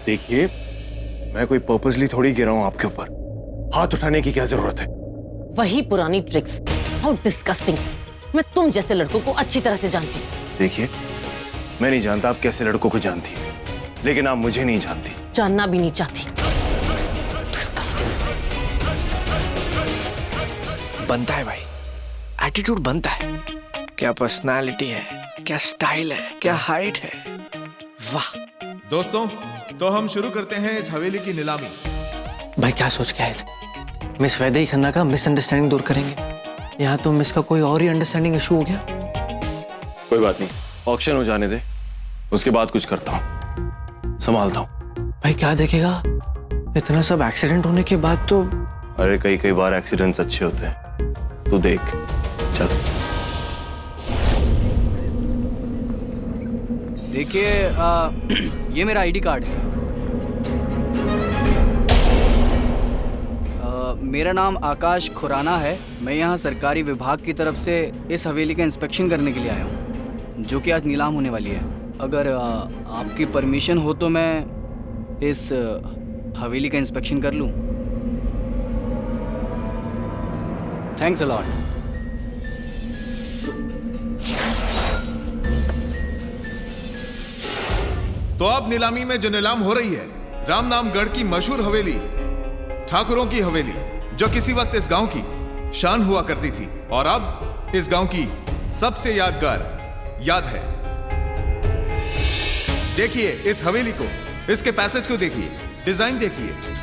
देखिए, मैं कोई पर्पसली थोड़ी गिरा हूं आपके ऊपर। हाथ उठाने की क्या जरूरत है? वही पुरानी ट्रिक्स। How disgusting. मैं तुम जैसे लड़कों को अच्छी तरह से जानती हूँ। देखिए, मैं नहीं जानता आप कैसे लड़कों को जानती हैं, लेकिन आप मुझे नहीं जानती। जानना भी नहीं चाहती। बनता है भाई, एटीट्यूड बनता है। क्या पर्सनालिटी है, क्या स्टाइल है, क्या हाइट है, वाह। दोस्तों, तो हम शुरू करते हैं इस हवेली की नीलामी। भाई क्या सोच के आए थे? मिस वैदेही खन्ना का मिसअंडरस्टैंडिंग दूर करेंगे। यहाँ तो मिस का कोई और ही अंडरस्टैंडिंग इशू हो गया। कोई बात नहीं, ऑक्शन हो जाने दे, उसके बाद कुछ करता हूँ, संभालता हूँ। भाई क्या देखेगा, इतना सब एक्सीडेंट होने के बाद तो। अरे कई बार एक्सीडेंट्स अच्छे होते हैं, तू देख। चल देखिए, ये मेरा आईडी कार्ड है। मेरा नाम आकाश खुराना है। मैं यहाँ सरकारी विभाग की तरफ से इस हवेली का इंस्पेक्शन करने के लिए आया हूँ, जो कि आज नीलाम होने वाली है। अगर आपकी परमिशन हो तो मैं इस हवेली का इंस्पेक्शन कर लूँ। Thanks a lot. तो अब नीलामी में जो नीलाम हो रही है, रामनामगढ़ की मशहूर हवेली, ठाकुरों की हवेली, जो किसी वक्त इस गांव की शान हुआ करती थी और अब इस गांव की सबसे यादगार याद है। देखिए इस हवेली को, इसके पैसेज को देखिए, डिजाइन देखिए।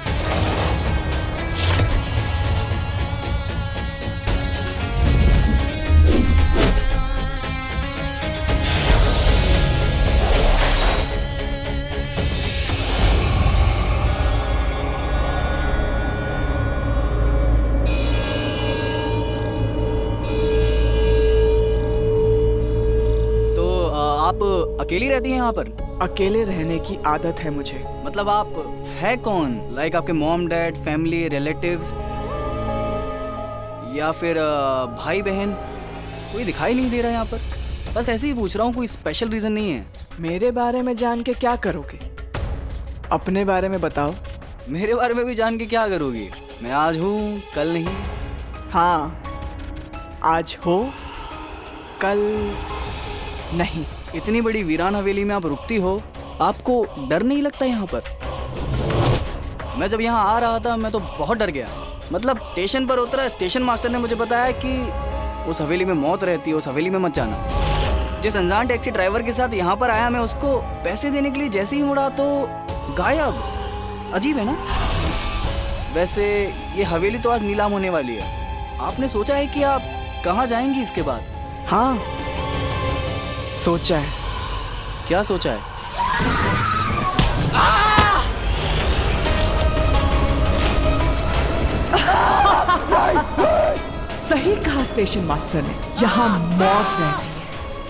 अकेली रहती हैं यहाँ पर? अकेले रहने की आदत है मुझे। मतलब आप है कौन? लाइक आपके मॉम डैड, फैमिली, रिलेटिव्स या फिर भाई बहन? कोई दिखाई नहीं दे रहा है यहाँ पर। बस ऐसे ही पूछ रहा हूँ, कोई स्पेशल रीजन नहीं है। मेरे बारे में जान के क्या करोगे? अपने बारे में बताओ। मेरे बारे में भी जान के क्या करोगी? मैं आज हूँ, कल नहीं। हाँ, आज हो, कल नहीं। इतनी बड़ी वीरान हवेली में आप रुकती हो, आपको डर नहीं लगता यहाँ पर? मैं जब यहाँ आ रहा था मैं तो बहुत डर गया। मतलब स्टेशन पर उतरा, स्टेशन मास्टर ने मुझे बताया कि उस हवेली में मौत रहती है, उस हवेली में मत जाना। जिस अनजान टैक्सी ड्राइवर के साथ यहाँ पर आया, मैं उसको पैसे देने के लिए जैसे ही मुड़ा तो गायब। अजीब है ना? वैसे ये हवेली तो आज नीलाम होने वाली है। आपने सोचा है कि आप कहाँ जाएंगी इसके बाद? हाँ, सोचा है। क्या सोचा है? सही कहा स्टेशन मास्टर ने, यहाँ मौत रहती है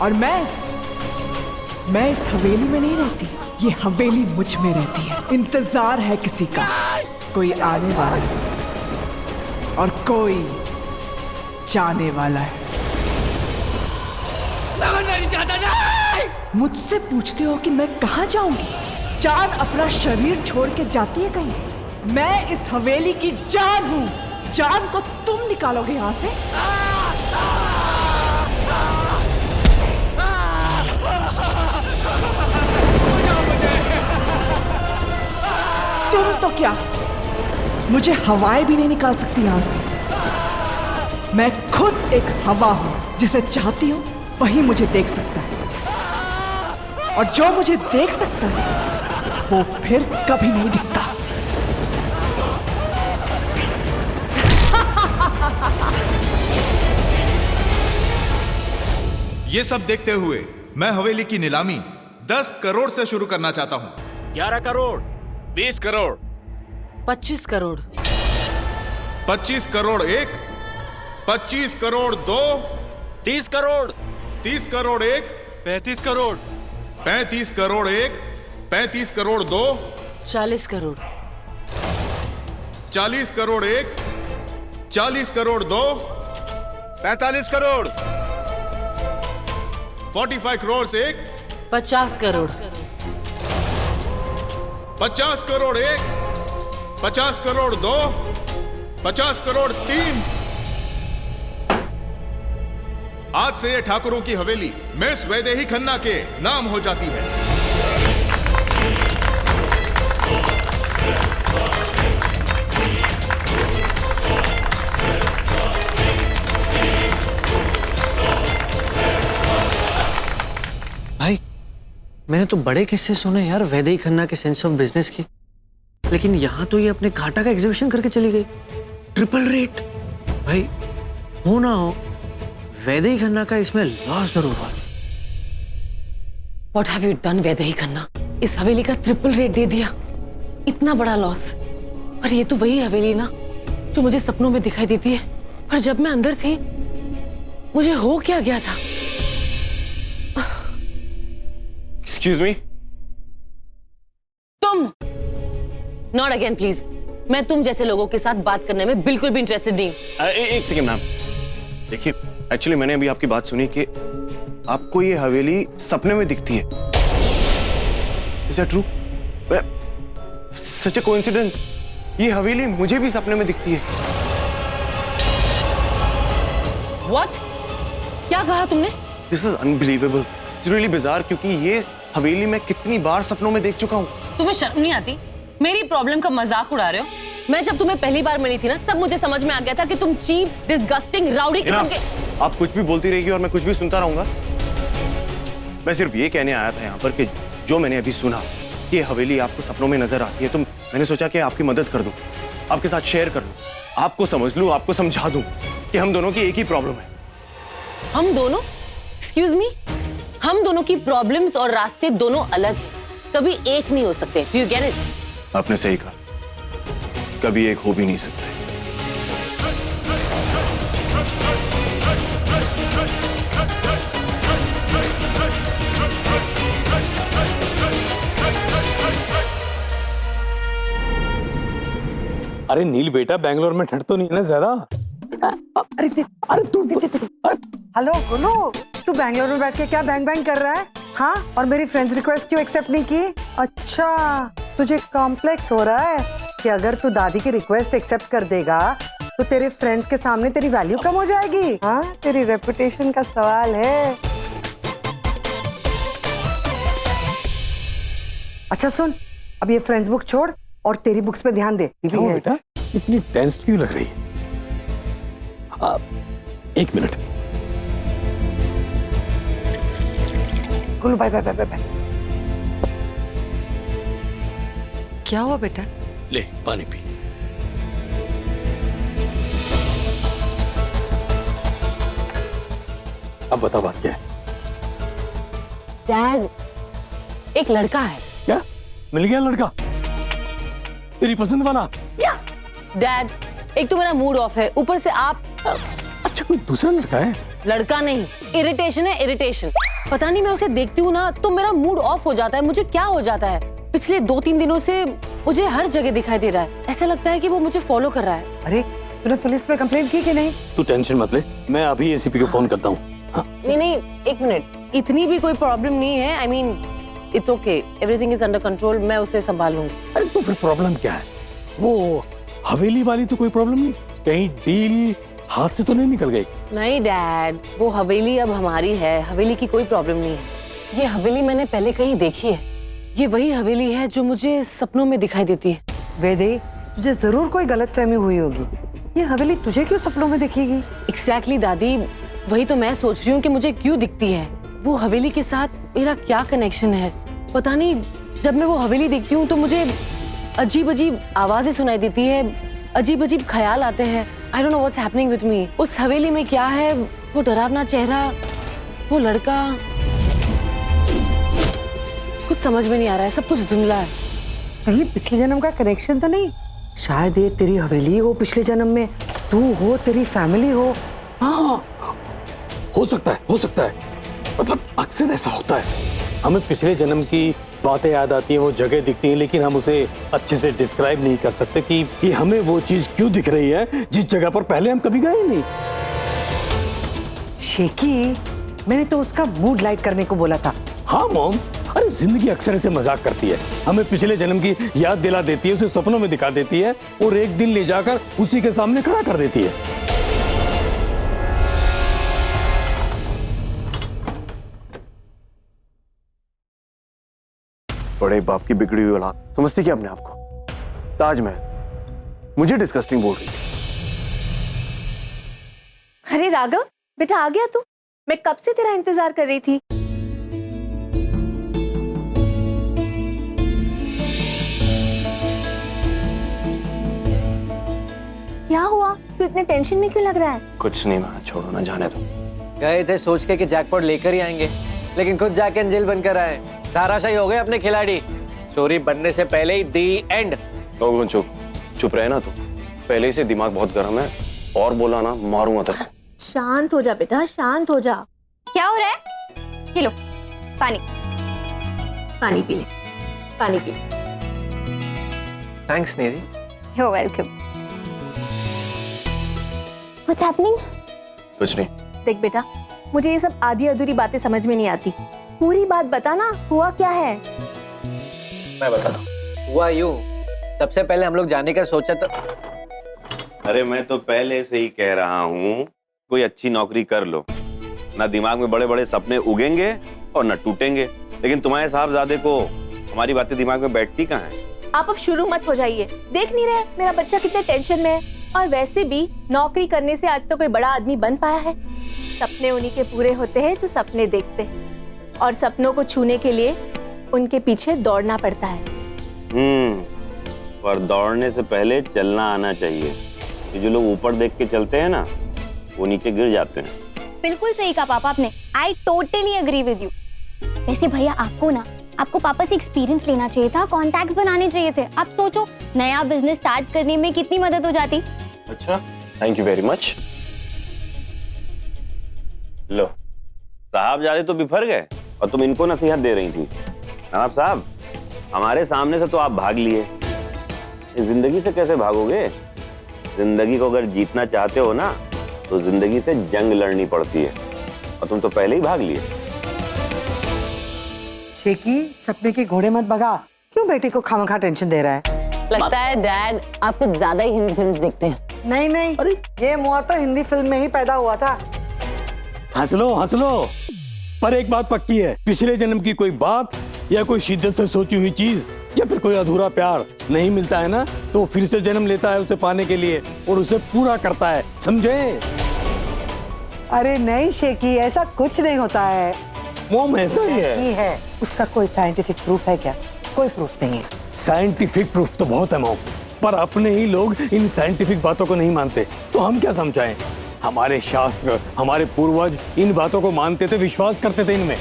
और मैं इस हवेली में नहीं रहती, ये हवेली मुझ में रहती है। इंतजार है किसी का, कोई आने वाला है और कोई जाने वाला है। मुझसे पूछते हो कि मैं कहाँ जाऊंगी? जान अपना शरीर छोड़ के जाती है कहीं? मैं इस हवेली की जान हूँ। जान तो तुम निकालोगे यहाँ से। तुम तो क्या, मुझे हवाएं भी नहीं निकाल सकती यहाँ से। मैं खुद एक हवा हूँ, जिसे चाहती हूँ वही मुझे देख सकता है, और जो मुझे देख सकता है वो फिर कभी नहीं दिखता। ये सब देखते हुए मैं हवेली की नीलामी 10 करोड़ से शुरू करना चाहता हूं। 11 करोड़, 20 करोड़, 25 करोड़, 25 करोड़ 1, 25 करोड़ 2, 30 करोड़, 30 करोड़ 1, 35 करोड़, 35 करोड़ 1, 35 करोड़ 2, 40 करोड़, 40 करोड़ 1, 40 करोड़ 2, 45 करोड़, 45 करोड़ 1, 50 करोड़, 50 करोड़ 1, 50 करोड़ 2, 50 करोड़ 3। आज से ये ठाकुरों की हवेली मिस वैदेही खन्ना के नाम हो जाती है। भाई मैंने तो बड़े किस्से सुने यार वैदेही खन्ना के सेंस ऑफ बिजनेस की, लेकिन यहाँ तो ये अपने घाटा का एग्जीबिशन करके चली गई। Triple rate. भाई हो ना हो, वैदेही खन्ना का इसमें लॉस जरूर हुआ। What have you done, Vaidehi Khanna? इस हवेली का ट्रिपल रेट दे दिया, इतना बड़ा लॉस। पर ये तो वही हवेली ना जो मुझे सपनों में दिखाई देती है, पर जब मैं अंदर थी मुझे हो क्या गया था। Excuse me. तुम नॉट अगेन प्लीज। मैं तुम जैसे लोगों के साथ बात करने में बिल्कुल भी इंटरेस्टेड नहीं। एक सेकेंड मैम, देखिए एक्चुअली मैंने अभी आपकी बात सुनी कि आपको ये हवेली सपने में दिखती है। Is that true? Such A coincidence, ये हवेली मुझे भी सपने में दिखती है। व्हाट? क्या कहा तुमने? This is unbelievable, it's really bizarre, क्योंकि ये हवेली मैं कितनी बार सपनों में देख चुका हूँ। तुम्हें शर्म नहीं आती? मेरी प्रॉब्लम का मजाक उड़ा रहे हो? मैं जब तुम्हें पहली बार मिली थी ना, तब मुझे समझ में आ गया था कि तुम चीप, डिस्गस्टिंग, राउडी किस्म के। आप कुछ भी बोलती रहेगी और मैं कुछ भी सुनता रहूंगा। मैं सिर्फ ये कहने आया था यहाँ पर कि जो मैंने अभी सुना कि हवेली आपको सपनों में नजर आती है, तो मैंने सोचा कि आपकी मदद कर दूं, आपके साथ शेयर कर लूं, आपको समझ लूं, आपको समझा दूं कि हम दोनों की एक ही प्रॉब्लम है। हम दोनों? एक्सक्यूज मी, हम दोनों की प्रॉब्लम्स और रास्ते दोनों अलग हैं, कभी एक नहीं हो सकते। Do you get it? आपने सही कहा, कभी एक हो भी नहीं सकते। अरे नील बेटा, बैंगलोर में ठंड तो नहीं है ना ज्यादा? अरे तू हेलो गोलू, तू बैंगलोर में बैठ के क्या बैंग बैंग कर रहा है? हाँ, और मेरी फ्रेंड्स रिक्वेस्ट क्यों एक्सेप्ट नहीं की? अच्छा, तुझे कॉम्प्लेक्स हो रहा है कि अगर तू दादी की रिक्वेस्ट एक्सेप्ट कर देगा तो तेरे फ्रेंड्स के सामने तेरी वैल्यू कम हो जाएगी। हाँ, तेरी रेपुटेशन का सवाल है। अच्छा सुन, अब ये फ्रेंड्स बुक छोड़ और तेरी बुक्स पे ध्यान दे। क्यों बेटा इतनी टेंस क्यों लग रही है? एक minute. Golu bye bye bye bye. क्या हुआ बेटा? ले पानी पी। अब बता बात क्या है? डैड, एक लड़का है। क्या मिल गया लड़का? तेरी पसंद वाला? डैड, एक तो मेरा मूड ऑफ है, ऊपर से आप। अच्छा, कोई दूसरा लड़का है? लड़का नहीं, इरिटेशन है, इरिटेशन। पता नहीं, मैं उसे देखती हूँ ना तो मेरा मूड ऑफ हो जाता है। मुझे क्या हो जाता है? पिछले 2-3 दिनों से मुझे हर जगह दिखाई दे रहा है। ऐसा लगता है कि वो मुझे फॉलो कर रहा है। अरे तूने पुलिस में कंप्लेंट की कि नहीं? तू टेंशन मत ले, मैं अभी एसीपी को फोन करता हूँ। नहीं, एक मिनट, इतनी भी कोई प्रॉब्लम नहीं है। I mean it's okay, everything is under control, मैं उसे संभाल लूंगी। अरे तो फिर प्रॉब्लम क्या है? वो हवेली वाली तो कोई प्रॉब्लम नहीं? कहीं डील हाथ से तो नहीं निकल गई? नहीं डैड, वो हवेली अब हमारी है, हवेली की कोई प्रॉब्लम नहीं है। ये हवेली मैंने पहले कहीं देखी है, ये वही हवेली है जो मुझे सपनों में दिखाई देती है। वेदे, तुझे जरूर कोई गलतफहमी हुई होगी। ये हवेली तुझे क्यों सपनों में दिखेगी? एग्जैक्टली दादी, वही तो मैं सोच रही हूँ कि मुझे क्यों दिखती है। वो हवेली के साथ मेरा क्या कनेक्शन है पता नहीं। जब मैं वो हवेली देखती हूँ तो मुझे अजीब अजीब आवाजें सुनाई देती है, अजीब अजीब ख्याल आते हैं। I don't know what's happening with me. उस हवेली में क्या है, वो डरावना चेहरा, वो लड़का, कुछ समझ में नहीं आ रहा है, सब कुछ धुंधला है। कहीं पिछले जन्म का कनेक्शन तो नहीं? शायद ये तेरी हवेली हो, पिछले जन्म में तू हो, तेरी फैमिली हो। हाँ, हो सकता है, हो सकता है। मतलब अक्सर ऐसा होता है, हमें पिछले जन्म की बातें याद आती हैं, वो जगह दिखती हैं, लेकिन हम उसे अच्छे से डिस्क्राइब नहीं कर सकते कि हमें वो चीज क्यों दिख रही है जिस जगह पर पहले हम कभी गए नहीं। शेकी, मैंने तो उसका मूड लाइट करने को बोला था। हाँ मॉम, अरे जिंदगी अक्सर ऐसे मजाक करती है, हमें पिछले जन्म की याद दिला देती है, उसे सपनों में दिखा देती है और एक दिन ले जाकर उसी के सामने खड़ा कर देती है। बड़े बाप की बिगड़ी हुई औलाद समझती क्या अपने आप को? ताजमहल मुझे डिस्गस्टिंग बोल रही है। अरे राघव बेटा, आ गया तू? मैं कब से तेरा इंतजार कर रही थी। क्या हुआ? तू इतने टेंशन में क्यों लग रहा है? कुछ नहीं मां, छोड़ो ना, जाने दो। गए थे सोच के कि जैकपॉट लेकर ही आएंगे, लेकिन खुद जाके अंजेल बनकर आए। धाराशाही हो गए अपने खिलाड़ी। स्टोरी बनने से पहले ही दी एंड। चुप रहे ना, तू पहले से दिमाग बहुत गर्म है, और बोला ना मारूंगा तेरे को। शांत हो जा बेटा, शांत हो जा। क्या हो रहा है? ये लो पानी। पानी पी ले, पानी पी ले। Thanks Nidhi. You're welcome. What's happening? कुछ नहीं। देख बेटा, मुझे ये सब आधी अधूरी बातें समझ में नहीं आती। पूरी बात बता ना, हुआ क्या है? मैं बताता हूँ। हुआ यूं, सबसे पहले हम लोग जाने का सोचा था। अरे मैं तो पहले से ही कह रहा हूँ कोई अच्छी नौकरी कर लो, ना दिमाग में बड़े बड़े सपने उगेंगे और ना टूटेंगे। लेकिन तुम्हारे साहबजादे को हमारी बातें दिमाग में बैठती कहाँ है? आप अब शुरू मत हो जाइए। देख नहीं रहे मेरा बच्चा कितने टेंशन में है? और वैसे भी नौकरी करने से आज तो कोई बड़ा आदमी बन पाया है? सपने उन्हीं के पूरे होते हैं जो सपने देखते हैं, और सपनों को छूने के लिए उनके पीछे दौड़ना पड़ता है। पर दौड़ने से पहले चलना आना चाहिए। ये जो लोग ऊपर देख के चलते हैं ना, वो नीचे गिर जाते हैं। बिल्कुल सही कहा पापा आपने। I totally agree with you. वैसे भैया आपको पापा से एक्सपीरियंस लेना चाहिए था, कॉन्टैक्ट्स बनाने चाहिए थे। आप सोचो नया बिजनेस स्टार्ट करने में कितनी मदद हो जाती। अच्छा, थैंक यू वेरी मच। लो, साहबजादे तो बिफर गए और तुम इनको नसीहत दे रही थी। नवाब साहब, हमारे सामने से तो आप भाग लिए, जिंदगी से कैसे भागोगे? जिंदगी को अगर जीतना चाहते हो ना, तो जिंदगी से जंग लड़नी पड़ती है, और तुम तो पहले ही भाग लिए। शेकी, सपने के घोड़े मत भगा। क्यों बेटी को खामखा टेंशन दे रहा है? लगता है डैड आप कुछ ज्यादा ही हिंदी फिल्म्स देखते हैं। नहीं नहीं, ये मुआ तो हिंदी फिल्म में ही पैदा हुआ था। हंस लो, पर एक बात पक्की है, पिछले जन्म की कोई बात या कोई शिद्दत से सोची हुई चीज या फिर कोई अधूरा प्यार नहीं मिलता है ना, तो फिर से जन्म लेता है उसे पाने के लिए और उसे पूरा करता है, समझे? अरे नहीं शेकी, ऐसा कुछ नहीं होता है। मोम ऐसा ही नहीं है। उसका कोई साइंटिफिक प्रूफ है क्या? कोई प्रूफ नहीं है। साइंटिफिक प्रूफ तो बहुत है मोम, पर अपने ही लोग इन साइंटिफिक बातों को नहीं मानते, तो हम क्या समझाएं? हमारे शास्त्र, हमारे पूर्वज इन बातों को मानते थे, विश्वास करते थे इनमें,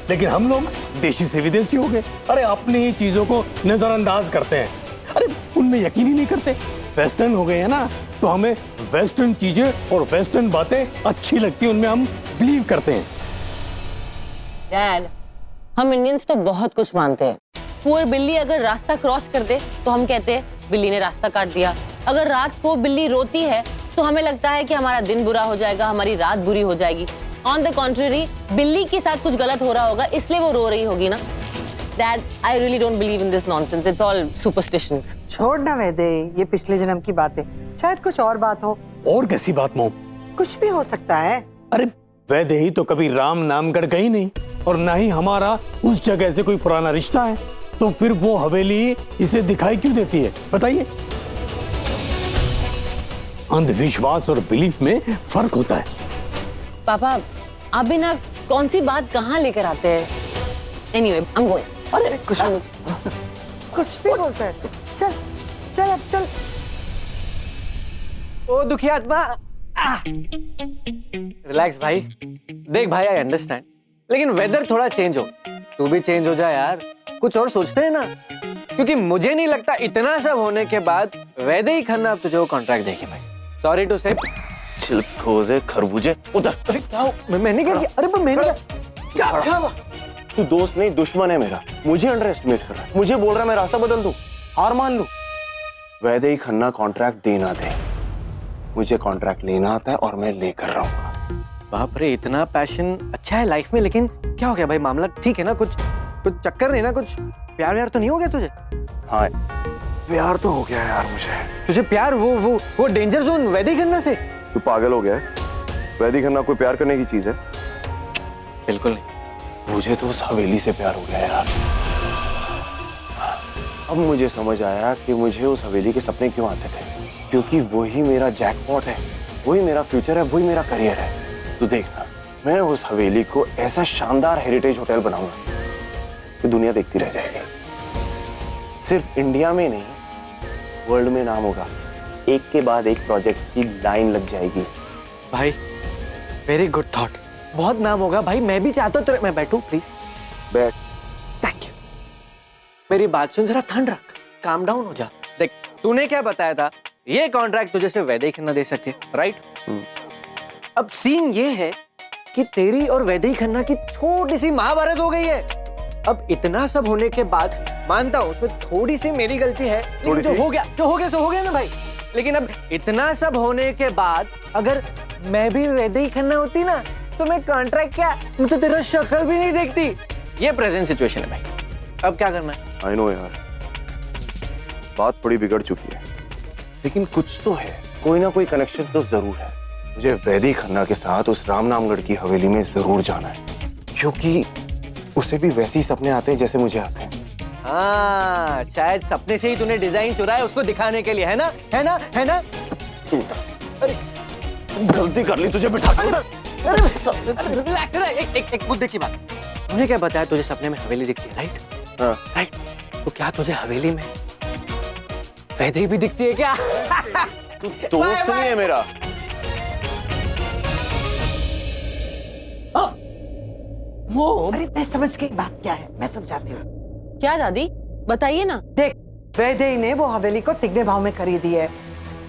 लेकिन हम लोग देशी से विदेशी हो गए। अरे अपनी ही चीजों को नजरअंदाज करते हैं, अरे उनमें यकीन ही नहीं करते। वेस्टर्न हो गए हैं ना, तो हमें वेस्टर्न चीजें और वेस्टर्न बातें अच्छी लगती, उनमें हम बिलीव करते हैं। डैड, हम इंडियंस तो बहुत कुछ मानते हैं। पुअर बिल्ली अगर रास्ता क्रॉस कर दे तो हम कहते हैं बिल्ली ने रास्ता काट दिया। अगर रात को बिल्ली रोती है तो हमें लगता है कि हमारा दिन बुरा हो जाएगा, हमारी रात बुरी हो जाएगी। ऑन द कॉन्ट्ररी, बिल्ली के साथ कुछ गलत हो रहा होगा, इसलिए वो रो रही होगी ना। Dad, I really don't believe in this nonsense. It's all superstitions. छोड़ ना वैदे, ये पिछले जन्म की बातें, शायद कुछ और बात हो। और कैसी बात मोम? कुछ भी हो सकता है। अरे वैदेही तो कभी राम नामगढ़ गई नहीं, और ना ही हमारा उस जगह से कोई पुराना रिश्ता है, तो फिर वो हवेली इसे दिखाई क्यों देती है, बताइए? अंधविश्वास और बिलीफ में फर्क होता है। पापा, आप भी ना कौन सी बात कहाँ लेकर आते हैं? Anyway, I'm going. अरे कुछ भी बोलता है। चल चल अब चल। ओ दुखी आत्मा, रिलैक्स भाई। देख भाई, आई अंडरस्टैंड, लेकिन वेदर थोड़ा चेंज हो, तू भी चेंज हो जा यार। कुछ और सोचते हैं ना, क्योंकि मुझे नहीं लगता इतना सब होने के बाद वैदे ही खन्ना अब तुझे वो कॉन्ट्रैक्ट देगी भाई। सॉरी टू से। छिलकोजे खरबूजे उधर। अरे क्या मैंने क्या किया? अरे पर मैंने क्या हुआ? तू दोस्त नहीं दुश्मन है मेरा, मुझे अंडर एस्टिमेट कर रहा है, मुझे बोल रहा है मैं रास्ता बदल दूं, हार मान लूं। वैदेही खन्ना कॉन्ट्रैक्ट देना दे, मुझे कॉन्ट्रैक्ट लेना आता है और मैं लेकर रहूंगा। बाप रे, इतना पैशन अच्छा है लाइफ में, लेकिन क्या हो गया भाई? मामला ठीक है ना? कुछ कुछ चक्कर नहीं ना, कुछ प्यार व्यार तो नहीं हो गया तुझे? हाँ प्यार तो हो गया यार मुझे। तुझे प्यार वो डेंजर जोन वैदिक खन्ना से? तू पागल हो गया है? वैदिक खन्ना कोई प्यार करने की चीज है? बिल्कुल नहीं। मुझे तो उस हवेली से प्यार हो गया यार। अब मुझे समझ आया कि मुझे उस हवेली के सपने क्यों आते थे, क्योंकि वही मेरा जैकपॉट है, वही मेरा फ्यूचर है, वही मेरा करियर है। तू देखना, मैं उस हवेली को ऐसा शानदार हेरिटेज होटल बनाऊंगा कि दुनिया देखती रह जाएगी। सिर्फ इंडिया में नहीं, वर्ल्ड में नाम होगा। एक के बाद एक प्रोजेक्ट्स की लाइन लग जाएगी। भाई वेरी गुड थॉट, बहुत नाम होगा भाई। मैं भी चाहता हूँ मैं बैठूं प्लीज? बैठ। Thank you. मेरी बात सुन, जरा ठंड रख, काम डाउन हो जा। देख तूने क्या बताया था, ये कॉन्ट्रैक्ट तुझे सिर्फ वैदिक खन्ना दे सकती है, राइट? अब सीन ये है कि तेरी और वैदिक खन्ना की छोटी सी महाभारत हो गई है। अब इतना सब होने के बाद मानता हूं उसमें थोड़ी सी मेरी गलती है, लेकिन जो हो गया सो हो गया ना भाई। लेकिन अब इतना सब होने के बाद अगर मैं भी वैदिक खन्ना होती ना, तो मैं कॉन्ट्रैक्ट क्या, मैं तो तेरा शक्ल भी नहीं देखती। ये प्रेजेंट सिचुएशन है भाई, अब क्या करना है? आई नो यार, बात थोड़ी बिगड़ चुकी है, लेकिन कुछ तो है, कोई ना कोई कनेक्शन तो जरूर है। मुझे वैदिक खन्ना के साथ उस रामनामगढ़ की हवेली में जरूर जाना है, क्योंकि उसे भी वैसे ही सपने आते हैं जैसे मुझे आते हैं। हाँ, शायद सपने से ही तूने डिजाइन चुराया उसको दिखाने के लिए, है ना? है ना? है ना? अरे गलती कर ली, तुझे बिठा एक मुद्दे की बात। तूने क्या बताया तुझे सपने में हवेली दिखती है, राइट? हाँ। राइट। तो क्या तुझे हवेली में वैदिक भी दिखती है क्या? दोस्त नहीं है मेरा। अरे मैं समझ गई बात क्या है, मैं समझाती हूँ। क्या दादी, बताइए ना। देख, वैदेही ने वो हवेली को तिगने भाव में खरीदी है।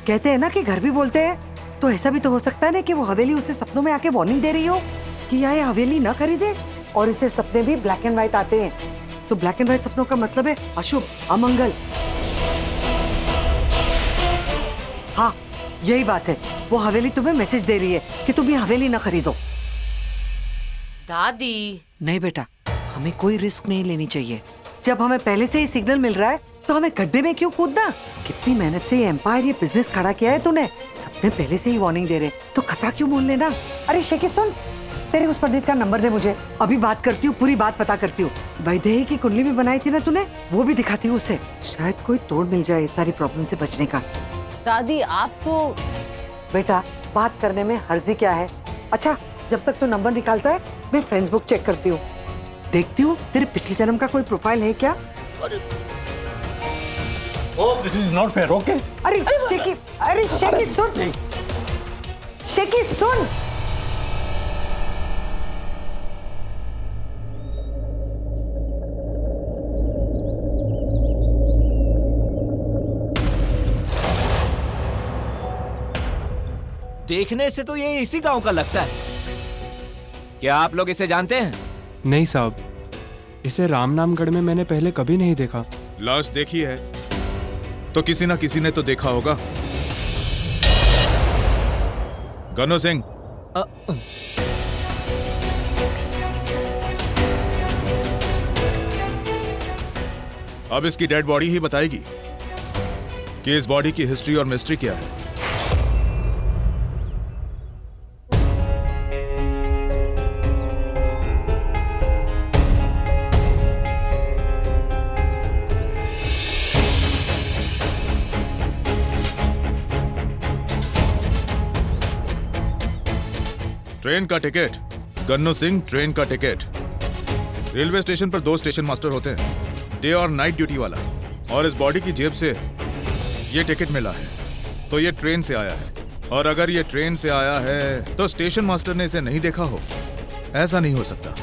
कहते हैं ना कि घर भी बोलते हैं, तो ऐसा भी तो हो सकता है ना कि वो हवेली उसे सपनों में आके वार्निंग दे रही हो कि ये हवेली ना खरीदे। और इसे सपने भी ब्लैक एंड व्हाइट आते हैं, तो ब्लैक एंड व्हाइट सपनों का मतलब है अशुभ, अमंगल। हाँ यही बात है, वो हवेली तुम्हें मैसेज दे रही है कि तुम ये हवेली ना खरीदो। दादी नहीं बेटा, हमें कोई रिस्क नहीं लेनी चाहिए। जब हमें पहले से ही सिग्नल मिल रहा है तो हमें गड्ढे में क्यों कूदना? कितनी मेहनत से ये एम्पायर, ये बिजनेस खड़ा किया है तूने, सबने पहले से ही वार्निंग दे रहे, तो खतरा क्यों मोल लेना? अरे शेकी सुन, तेरे उस पंडित का नंबर दे मुझे, अभी बात करती हूँ, पूरी बात पता करती हूँ। वैदेही की कुंडली भी बनाई थी ना तूने, वो भी दिखाती हूँ उसे, शायद कोई तोड़ मिल जाए सारी प्रॉब्लम से बचने का। दादी आप तो बेटा बात करने में हर्जी क्या है? अच्छा जब तक तू नंबर निकालता है मैं फ्रेंड्स बुक चेक करती हूँ, देखती हूँ तेरे पिछले जन्म का कोई प्रोफाइल है क्या। Oh, this is not fair, okay? अरे शेकी सुन, शेकी सुन। देखने से तो ये इसी गांव का लगता है। क्या आप लोग इसे जानते हैं? नहीं साहब, इसे रामनामगढ़ में मैंने पहले कभी नहीं देखा। लाश देखी है तो किसी ना किसी ने तो देखा होगा। गनो सिंह, अब इसकी डेड बॉडी ही बताएगी कि इस बॉडी की हिस्ट्री और मिस्ट्री क्या है। ट्रेन का टिकट, गन्नो सिंह ट्रेन का टिकट। रेलवे स्टेशन पर 2 स्टेशन मास्टर होते हैं, डे और नाइट ड्यूटी वाला, और इस बॉडी की जेब से ये टिकट मिला है, तो ये ट्रेन से आया है। और अगर ये ट्रेन से आया है तो स्टेशन मास्टर ने इसे नहीं देखा हो, ऐसा नहीं हो सकता।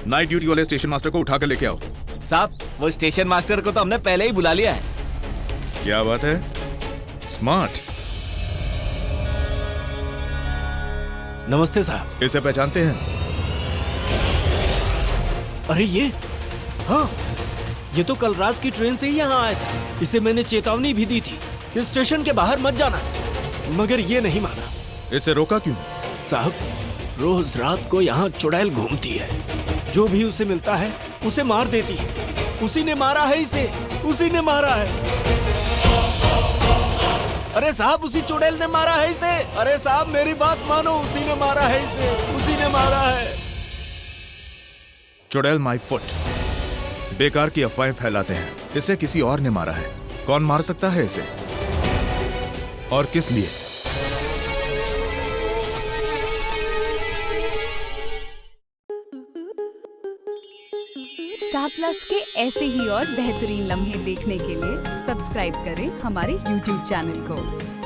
नाइट ड्यूटी वाले स्टेशन मास्टर को उठा कर लेके आओ। साहब वो स्टेशन मास्टर को तो हमने पहले ही बुला लिया है। क्या बात है, स्मार्ट। नमस्ते साहब। इसे पहचानते हैं? अरे ये, हाँ ये तो कल रात की ट्रेन से ही यहाँ आया था। इसे मैंने चेतावनी भी दी थी कि स्टेशन के बाहर मत जाना, मगर ये नहीं माना। इसे रोका क्यों? साहब रोज रात को यहाँ चुड़ैल घूमती है जो भी उसे मिलता है उसे मार देती है। उसी ने मारा है इसे, उसी ने मारा है। अरे साहब, उसी चुड़ैल ने मारा है इसे। अरे साहब मेरी बात मानो, उसी ने मारा है इसे, उसी ने मारा है। चुड़ैल माय फुट बेकार की अफवाहें फैलाते हैं। इसे किसी और ने मारा है। कौन मार सकता है इसे और किस लिए? स्टार प्लस के ऐसे ही और बेहतरीन लम्हे देखने के लिए सब्सक्राइब करें हमारे YouTube चैनल को।